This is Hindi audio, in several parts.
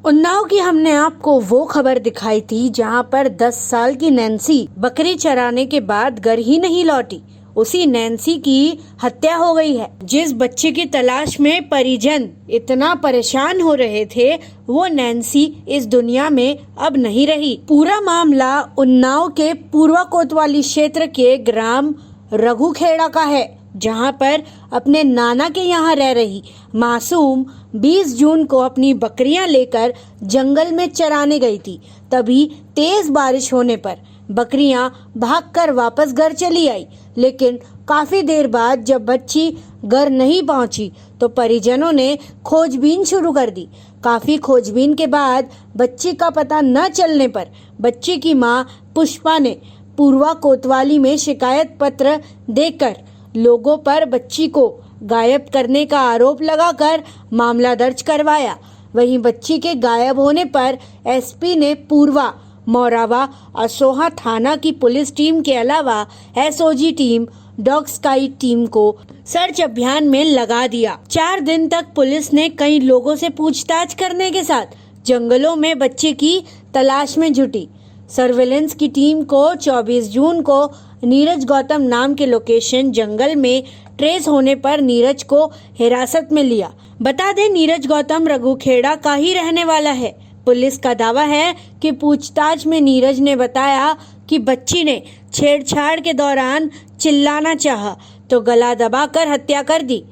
उन्नाव की हमने आपको वो खबर दिखाई थी जहां पर 10 साल की नैन्सी बकरी चराने के बाद घर ही नहीं लौटी। उसी नैन्सी की हत्या हो गई है। जिस बच्चे की तलाश में परिजन इतना परेशान हो रहे थे, वो नैन्सी इस दुनिया में अब नहीं रही। पूरा मामला उन्नाव के पूर्वा कोतवाली क्षेत्र के ग्राम रघुखेड़ा का है, जहां पर अपने नाना के यहाँ रह रही मासूम 20 जून को अपनी बकरियां लेकर जंगल में चराने गई थी। तभी तेज बारिश होने पर बकरियां भागकर वापस घर चली आई, लेकिन काफी देर बाद जब बच्ची घर नहीं पहुंची तो परिजनों ने खोजबीन शुरू कर दी। काफी खोजबीन के बाद बच्ची का पता न चलने पर बच्ची की मां पुष्पा ने पूर्वा कोतवाली में शिकायत पत्र देकर लोगों पर बच्ची को गायब करने का आरोप लगाकर मामला दर्ज करवाया। वहीं बच्ची के गायब होने पर एसपी ने पूर्वा, मोरावा, असोहा थाना की पुलिस टीम के अलावा SOG team, dog scout team को सर्च अभियान में लगा दिया। 4 दिन तक पुलिस ने कई लोगों से पूछताछ करने के साथ जंगलों में बच्चे की तलाश में जुटी। सर्वेलेंस की टीम को 24 जून को नीरज गौतम नाम के लोकेशन जंगल में ट्रेस होने पर नीरज को हिरासत में लिया। बता दें, नीरज गौतम रघुखेड़ा का ही रहने वाला है। पुलिस का दावा है कि पूछताछ में नीरज ने बताया कि बच्ची ने छेड़छाड़ के दौरान चिल्लाना चाहा तो गला दबाकर हत्या कर दी।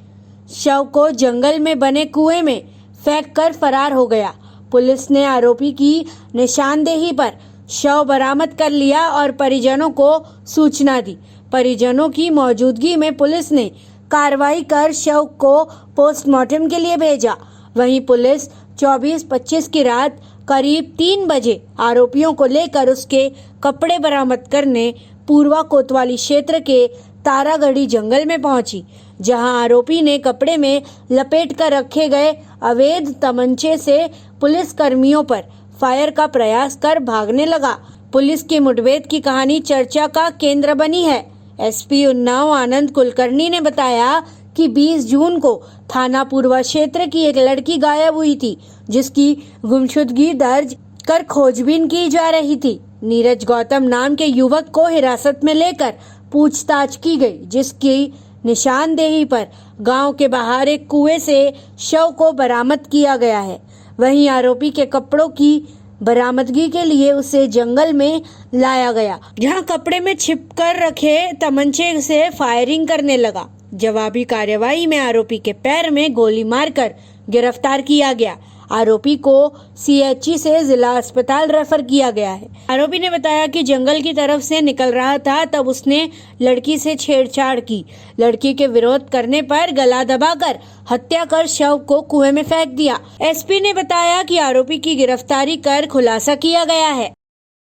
शव को जंगल में बने कुएं में फेंक कर फरार हो गया। पुलिस ने आरोपी की निशानदेही पर शव बरामद कर लिया और परिजनों को सूचना दी। परिजनों की मौजूदगी में पुलिस ने कार्रवाई कर शव को पोस्टमार्टम के लिए भेजा। वहीं पुलिस 24-25 की रात करीब 3 बजे आरोपियों को लेकर उसके कपड़े बरामद करने पूर्वा कोतवाली क्षेत्र के तारागढ़ी जंगल में पहुंची, जहां आरोपी ने कपड़े में लपेट कर रखे गए अवैध तमंचे से पुलिस कर्मियों पर फायर का प्रयास कर भागने लगा। पुलिस की मुठभेड़ की कहानी चर्चा का केंद्र बनी है। एसपी उन्नाव आनंद कुलकर्णी ने बताया कि 20 जून को थाना पूर्वा क्षेत्र की एक लड़की गायब हुई थी, जिसकी गुमशुदगी दर्ज कर खोजबीन की जा रही थी। नीरज गौतम नाम के युवक को हिरासत में लेकर पूछताछ की गई, जिसकी निशानदेही पर गांव के बाहर एक कुएं से शव को बरामद किया गया है। वहीं आरोपी के कपड़ों की बरामदगी के लिए उसे जंगल में लाया गया, जहां कपड़े में छिपकर रखे तमंचे से फायरिंग करने लगा। जवाबी कार्रवाई में आरोपी के पैर में गोली मारकर गिरफ्तार किया गया। आरोपी को सीएचसी से जिला अस्पताल रेफर किया गया है। आरोपी ने बताया कि जंगल की तरफ से निकल रहा था, तब उसने लड़की से छेड़छाड़ की। लड़की के विरोध करने पर गला दबाकर हत्या कर शव को कुएं में फेंक दिया। एसपी ने बताया कि आरोपी की गिरफ्तारी कर खुलासा किया गया है।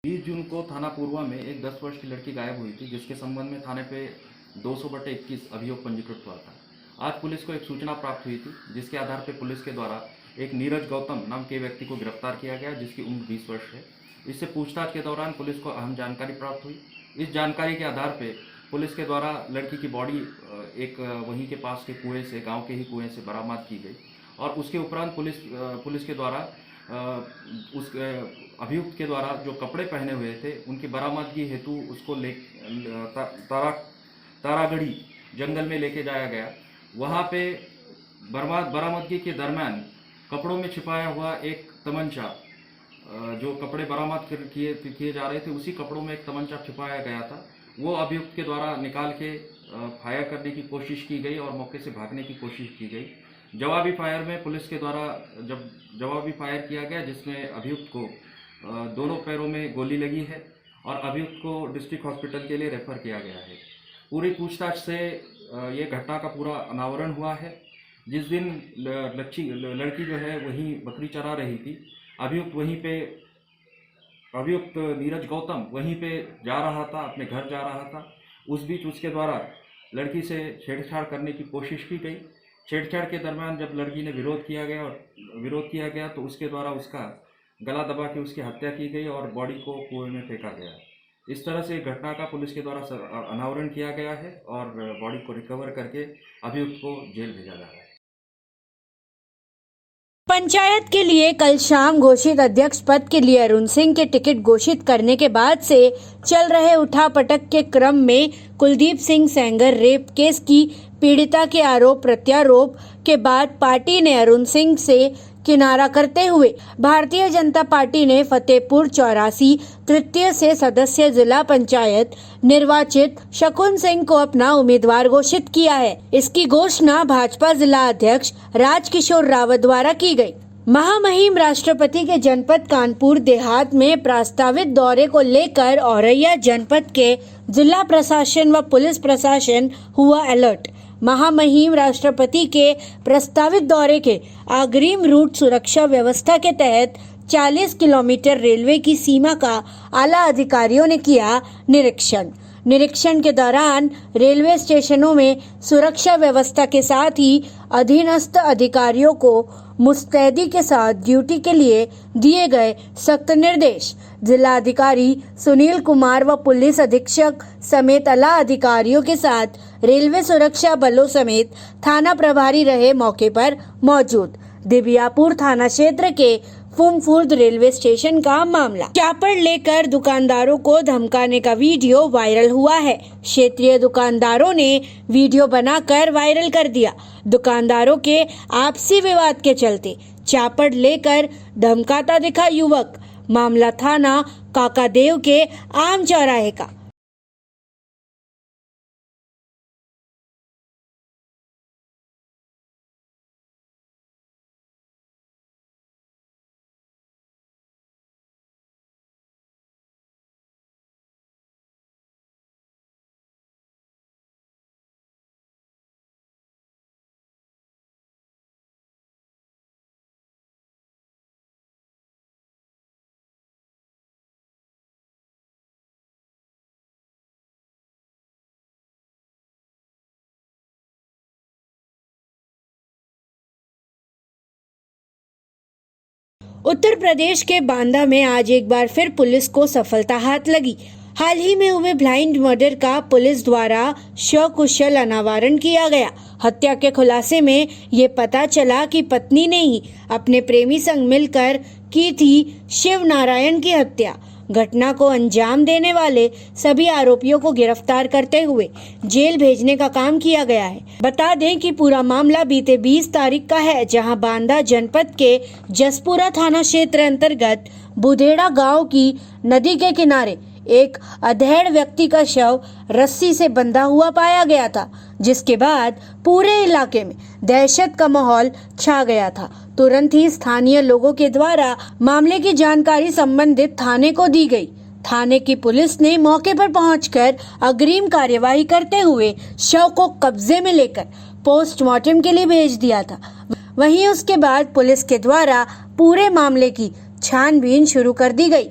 20 जून को थाना पूर्वा में एक 10 वर्ष की लड़की गायब हुई थी, जिसके संबंध में थाने पे 200/21 अभियोग पंजीकृत हुआ था। आज पुलिस को एक सूचना प्राप्त हुई थी, जिसके आधार पर पुलिस के द्वारा एक नीरज गौतम नाम के व्यक्ति को गिरफ्तार किया गया, जिसकी उम्र 20 वर्ष है। इससे पूछताछ के दौरान पुलिस को अहम जानकारी प्राप्त हुई। इस जानकारी के आधार पर पुलिस के द्वारा लड़की की बॉडी एक वहीं के पास के कुएं से, गांव के ही कुएं से बरामद की गई और उसके उपरांत पुलिस के द्वारा उस अभियुक्त के द्वारा जो कपड़े पहने हुए थे उनकी बरामदगी हेतु उसको तारागढ़ी जंगल में लेके जाया गया। वहाँ पे बरामदगी के दरमियान कपड़ों में छिपाया हुआ एक तमंचा, जो कपड़े बरामद किए जा रहे थे उसी कपड़ों में एक तमंचा छिपाया गया था, वो अभियुक्त के द्वारा निकाल के फायर करने की कोशिश की गई और मौके से भागने की कोशिश की गई। जवाबी फायर में पुलिस के द्वारा जब जवाबी फायर किया गया, जिसमें अभियुक्त को दोनों पैरों में गोली लगी है और अभियुक्त को डिस्ट्रिक्ट हॉस्पिटल के लिए रेफर किया गया है। पूरी पूछताछ से ये घटना का पूरा अनावरण हुआ है। जिस दिन लड़की जो है वहीं बकरी चरा रही थी, अभियुक्त नीरज गौतम वहीं पे जा रहा था, अपने घर जा रहा था। उस बीच उसके द्वारा लड़की से छेड़छाड़ करने की कोशिश की गई। छेड़छाड़ के दरमियान जब लड़की ने विरोध किया गया तो उसके द्वारा उसका गला दबा के उसकी हत्या की गई और बॉडी को कुएं में फेंका गया। इस तरह से घटना का पुलिस के द्वारा अनावरण किया गया है और बॉडी को रिकवर करके अभियुक्त को जेल भेजा जा रहा है। पंचायत के लिए कल शाम घोषित अध्यक्ष पद के लिए अरुण सिंह के टिकट घोषित करने के बाद से चल रहे उठापटक के क्रम में कुलदीप सिंह सेंगर रेप केस की पीड़िता के आरोप प्रत्यारोप के बाद पार्टी ने अरुण सिंह से किनारा करते हुए भारतीय जनता पार्टी ने फतेहपुर 84 तृतीय से सदस्य जिला पंचायत निर्वाचित शकुन सिंह को अपना उम्मीदवार घोषित किया है। इसकी घोषणा भाजपा जिला अध्यक्ष राजकिशोर रावत द्वारा की गई। महामहिम राष्ट्रपति के जनपद कानपुर देहात में प्रस्तावित दौरे को लेकर औरैया जनपद के जिला प्रशासन व पुलिस प्रशासन हुआ अलर्ट। महामहिम राष्ट्रपति के प्रस्तावित दौरे के अग्रिम रूट सुरक्षा व्यवस्था के तहत 40 किलोमीटर रेलवे की सीमा का आला अधिकारियों ने किया निरीक्षण के दौरान रेलवे स्टेशनों में सुरक्षा व्यवस्था के साथ ही अधीनस्थ अधिकारियों को मुस्तैदी के साथ ड्यूटी के लिए दिए गए सख्त निर्देश। जिला अधिकारी सुनील कुमार व पुलिस अधीक्षक समेत आला अधिकारियों के साथ रेलवे सुरक्षा बलों समेत थाना प्रभारी रहे मौके पर मौजूद। दिबियापुर थाना क्षेत्र के फुमफुर्द रेलवे स्टेशन का मामला। चापड़ लेकर दुकानदारों को धमकाने का वीडियो वायरल हुआ है। क्षेत्रीय दुकानदारों ने वीडियो बनाकर वायरल कर दिया। दुकानदारों के आपसी विवाद के चलते चापड़ लेकर धमकाता दिखा युवक। मामला थाना काकादेव के आम चौराहे का। उत्तर प्रदेश के बांदा में आज एक बार फिर पुलिस को सफलता हाथ लगी। हाल ही में हुए ब्लाइंड मर्डर का पुलिस द्वारा सकुशल अनावरण किया गया। हत्या के खुलासे में ये पता चला कि पत्नी ने ही अपने प्रेमी संग मिलकर की थी शिव नारायण की हत्या। घटना को अंजाम देने वाले सभी आरोपियों को गिरफ्तार करते हुए जेल भेजने का काम किया गया है। बता दें कि पूरा मामला बीते 20 तारीख का है, जहां बांदा जनपद के जसपुरा थाना क्षेत्र अंतर्गत बुधेड़ा गांव की नदी के किनारे एक अधेड़ व्यक्ति का शव रस्सी से बंधा हुआ पाया गया था, जिसके बाद पूरे इलाके में दहशत का माहौल छा गया था। तुरंत ही स्थानीय लोगों के द्वारा मामले की जानकारी संबंधित थाने को दी गई। थाने की पुलिस ने मौके पर पहुंचकर अग्रिम कार्यवाही करते हुए शव को कब्जे में लेकर पोस्टमार्टम के लिए भेज दिया था। वहीं उसके बाद पुलिस के द्वारा पूरे मामले की छानबीन शुरू कर दी गई,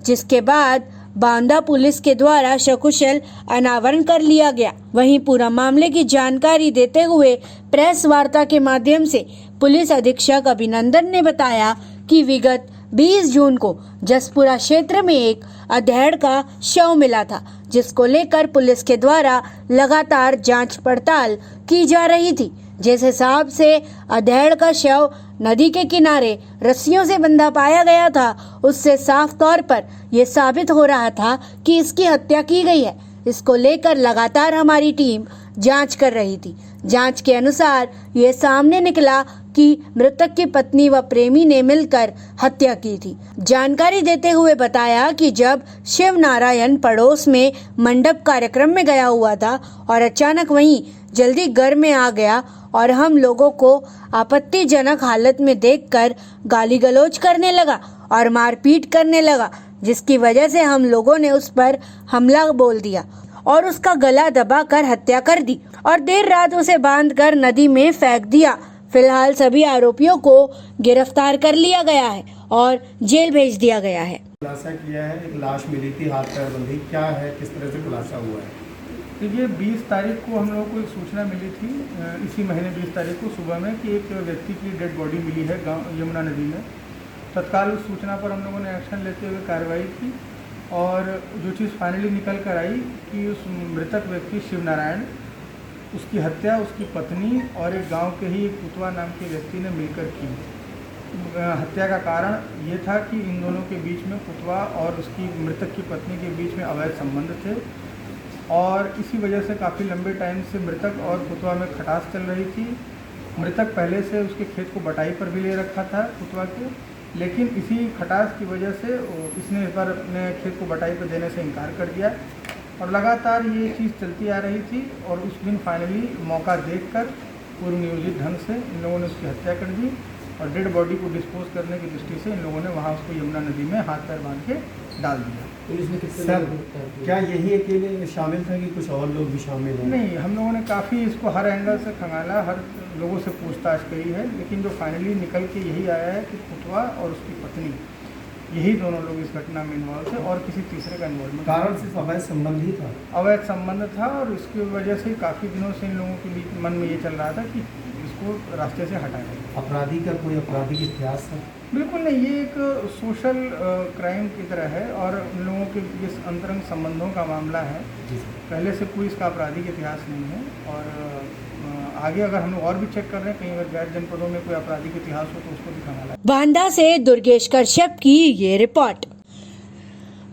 जिसके बाद बांदा पुलिस के द्वारा सकुशल अनावरण कर लिया गया। वहीं पूरा मामले की जानकारी देते हुए प्रेस वार्ता के माध्यम से पुलिस अधीक्षक अभिनंदन ने बताया कि विगत 20 जून को जसपुरा क्षेत्र में एक अधेड़ का शव मिला था, जिसको लेकर पुलिस के द्वारा लगातार जांच पड़ताल की जा रही थी। जिस हिसाब से अधेड़ का शव नदी के किनारे रस्सियों से बंधा पाया गया था, उससे साफ तौर पर यह साबित हो रहा था कि इसकी हत्या की गई है। इसको लेकर लगातार हमारी टीम जांच कर रही थी। जांच के अनुसार ये सामने निकला कि मृतक की पत्नी व प्रेमी ने मिलकर हत्या की थी। जानकारी देते हुए बताया कि जब शिव नारायण पड़ोस में मंडप कार्यक्रम में गया हुआ था और अचानक वहीं जल्दी घर में आ गया और हम लोगों को आपत्तिजनक हालत में देखकर गाली गलौज करने लगा और मारपीट करने लगा, जिसकी वजह से हम लोगों ने उस पर हमला बोल दिया और उसका गला दबाकर हत्या कर दी और देर रात उसे बांधकर नदी में फेंक दिया। फिलहाल सभी आरोपियों को गिरफ्तार कर लिया गया है और जेल भेज दिया गया है। खुलासा किया है, एक लाश मिली थी हाथ पैर बंधी, क्या है, किस तरह से खुलासा हुआ है? देखिए 20 तारीख को हम लोगों को एक सूचना मिली थी, इसी महीने 20 तारीख को सुबह में कि एक व्यक्ति की डेड बॉडी मिली है गाँव यमुना नदी में। तत्काल उस सूचना पर हम लोगों ने एक्शन लेते हुए कार्रवाई की और जो चीज़ फाइनली निकल कर आई कि उस मृतक व्यक्ति शिव नारायण, उसकी हत्या उसकी पत्नी और एक गांव के ही एक पुतवा नाम के व्यक्ति ने मिलकर की। हत्या का कारण ये था कि इन दोनों के बीच में पुतवा और उसकी मृतक की पत्नी के बीच में अवैध संबंध थे और इसी वजह से काफ़ी लंबे टाइम से मृतक और पुतवा में खटास चल रही थी। मृतक पहले से उसके खेत को बटाई पर भी ले रखा था पुतवा के, लेकिन इसी खटास की वजह से इसने इस बार अपने खेत को बटाई पर देने से इनकार कर दिया और लगातार ये चीज़ चलती आ रही थी और उस दिन फाइनली मौका देखकर पूर्व नियोजित ढंग से इन लोगों ने उसकी हत्या कर दी और डेड बॉडी को डिस्पोज करने की दृष्टि से इन लोगों ने वहाँ उसको यमुना नदी में हाथ पैर बांध के डाल दिया। पुलिस ने सर क्या यही अकेले शामिल थे कि कुछ और लोग भी शामिल हैं? नहीं, हम लोगों ने काफ़ी इसको हर एंगल से खंगाला, हर लोगों से पूछताछ करी है, लेकिन जो फाइनली निकल के यही आया है कि पुतवा और उसकी पत्नी यही दोनों लोग इस घटना में इन्वॉल्व थे और किसी तीसरे का इन्वॉल्वमेंट कारण सिर्फ अवैध संबंध ही था। अवैध संबंध था और इसकी वजह से काफ़ी दिनों से इन लोगों के बीच मन में ये चल रहा था कि इसको रास्ते से हटाया जाए। अपराधी का कोई आपराधिक इतिहास है? बिल्कुल नहीं, ये एक सोशल क्राइम की तरह है और उन लोगों के ये अंतरंग संबंधों का मामला है। पहले से कोई इसका आपराधिक इतिहास नहीं है और आगे अगर हम लोग और भी चेक कर रहे हैं कहीं अगर गैर जनपदों में कोई आपराधिक इतिहास हो तो उसको भी खंगाला। बांदा से दुर्गेश कश्यप की ये रिपोर्ट।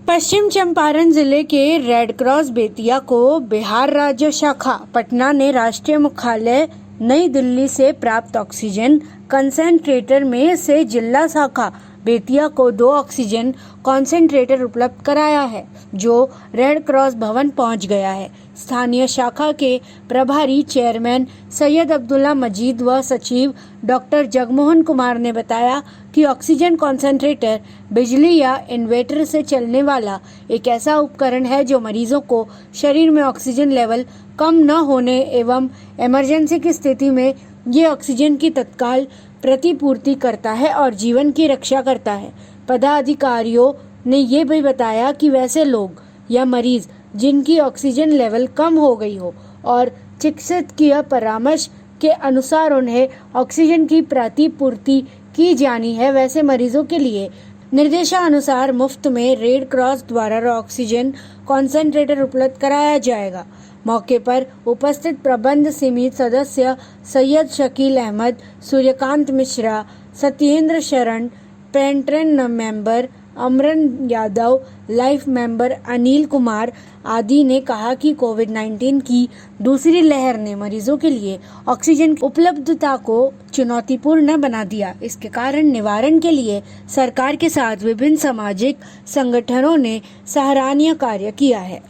पश्चिम चंपारण जिले के रेड क्रॉस बेतिया को बिहार राज्य शाखा पटना ने राष्ट्रीय मुख्यालय नई दिल्ली से प्राप्त ऑक्सीजन कंसेंट्रेटर में से जिला शाखा बेतिया को 2 ऑक्सीजन कंसेंट्रेटर उपलब्ध कराया है, जो रेड क्रॉस भवन पहुंच गया है। स्थानीय शाखा के प्रभारी चेयरमैन सैयद अब्दुल्ला मजीद व सचिव डॉक्टर जगमोहन कुमार ने बताया कि ऑक्सीजन कंसेंट्रेटर बिजली या इन्वर्टर से चलने वाला एक ऐसा उपकरण है जो मरीजों को शरीर में ऑक्सीजन लेवल कम न होने एवं इमरजेंसी की स्थिति में ये ऑक्सीजन की तत्काल प्रतिपूर्ति करता है और जीवन की रक्षा करता है। पदाधिकारियों ने ये भी बताया कि वैसे लोग या मरीज जिनकी ऑक्सीजन लेवल कम हो गई हो और चिकित्सकीय परामर्श के अनुसार उन्हें ऑक्सीजन की प्रतिपूर्ति की जानी है, वैसे मरीजों के लिए निर्देशानुसार मुफ्त में रेड क्रॉस द्वारा ऑक्सीजन कॉन्सेंट्रेटर उपलब्ध कराया जाएगा। मौके पर उपस्थित प्रबंध समिति सदस्य Syed Shakeel Ahmad, Suryakant Mishra, Satyendra Sharan, patron member Amran Yadav, life member Anil Kumar आदि ने कहा कि कोविड-19 की दूसरी लहर ने मरीजों के लिए ऑक्सीजन की उपलब्धता को चुनौतीपूर्ण बना दिया। इसके कारण निवारण के लिए सरकार के साथ विभिन्न सामाजिक संगठनों ने सराहनीय कार्य किया है।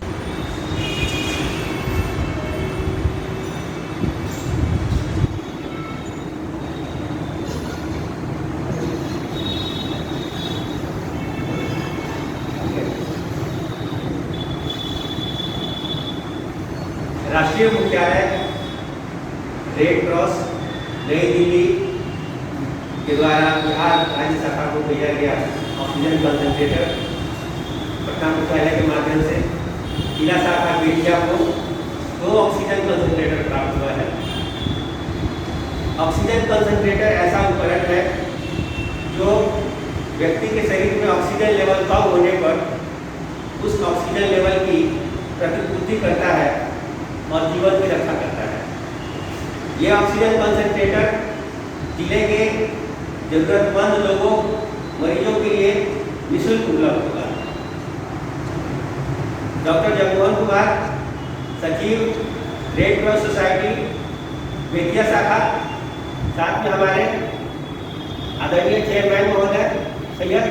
राष्ट्रीय मुख्यालय रेड क्रॉस नई दिल्ली के द्वारा बिहार राज्य शाखा को भेजा गया ऑक्सीजन कंसंट्रेटर पटना मुख्यालय के माध्यम से जिला शाखा बेतिया को 2 ऑक्सीजन कंसंट्रेटर प्राप्त हुआ है। ऑक्सीजन कंसंट्रेटर ऐसा उपकरण है जो व्यक्ति के शरीर में ऑक्सीजन लेवल कम होने पर उस ऑक्सीजन लेवल की प्रतिपूर्ति करता है और जीवन की रक्षा करता है। ये ऑक्सीजन कंसंट्रेटर जिले के जरूरतमंद लोगों मरीजों के लिए निःशुल्क उपलब्ध होगा। डॉक्टर जगमोहन कुमार, सचिव रेड क्रॉस सोसाइटी बेतिया शाखा, साथ में हमारे आदरणीय चेयरमैन महोदय सैयद